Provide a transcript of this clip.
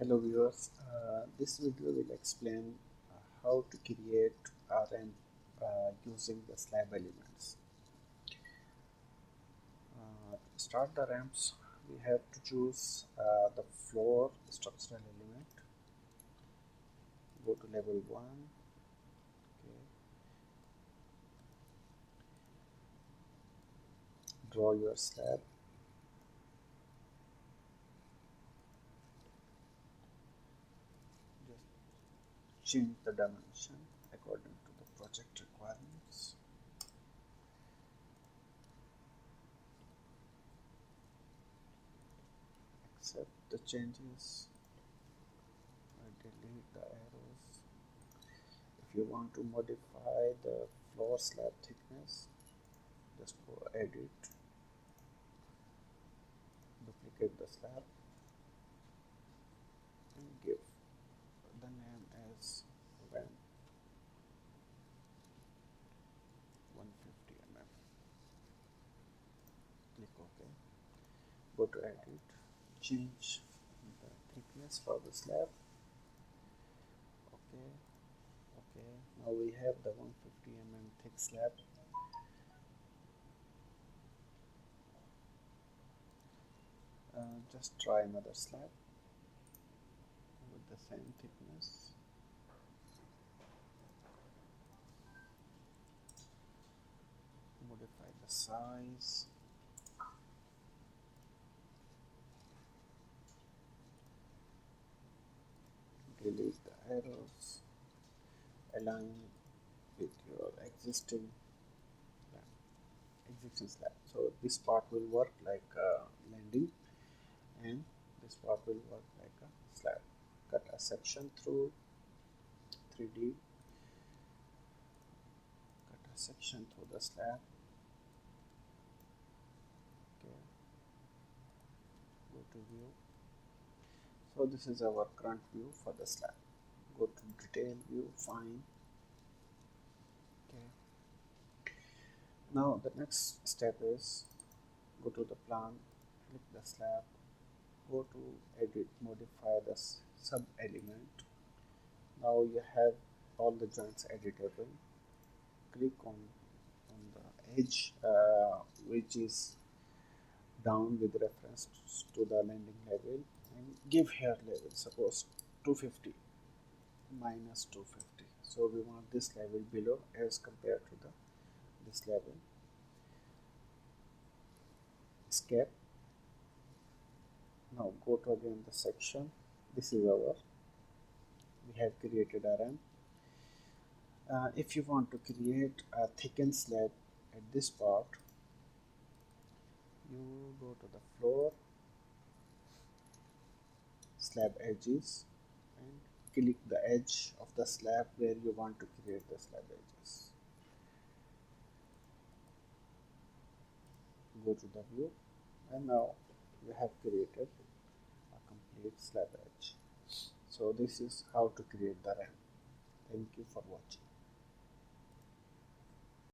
Hello viewers, this video will explain how to create a ramp using the slab elements. To start the ramps, we have to choose the floor structural element. Go to level 1. Okay. Draw your slab. Just change the dimension according to the project requirements. Accept the changes. Delete the arrows. If you want to modify the floor slab thickness, just go edit, duplicate the slab and give the name as ramp 150 mm. Click OK. Go to edit, change the thickness for the slab. OK. Now we have the 150 mm thick slab. Just try another slab with the same thickness. Modify the size. Delete the arrows. Align with your existing slab. So this part will work like a landing and this part will work like a slab. Cut a section through 3D. Cut a section through the slab. Okay. Go to view. So this is our current view for the slab. Go to detail view, fine. Okay. Now the next step is go to the plan, click the slab, go to edit, modify the sub element. Now you have all the joints editable. Click on the edge which is down with reference to the landing level and give here level, suppose 250 minus 250. So we want this level below as compared to this level. Escape. Now go to again the section. This is we have created a ramp. If you want to create a thickened slab at this part, you go to the floor, slab edges, and click the edge of the slab where you want to create the slab edges. Go to the view, and now you have created a complete slab edge. So this is how to create the ramp. Thank you for watching.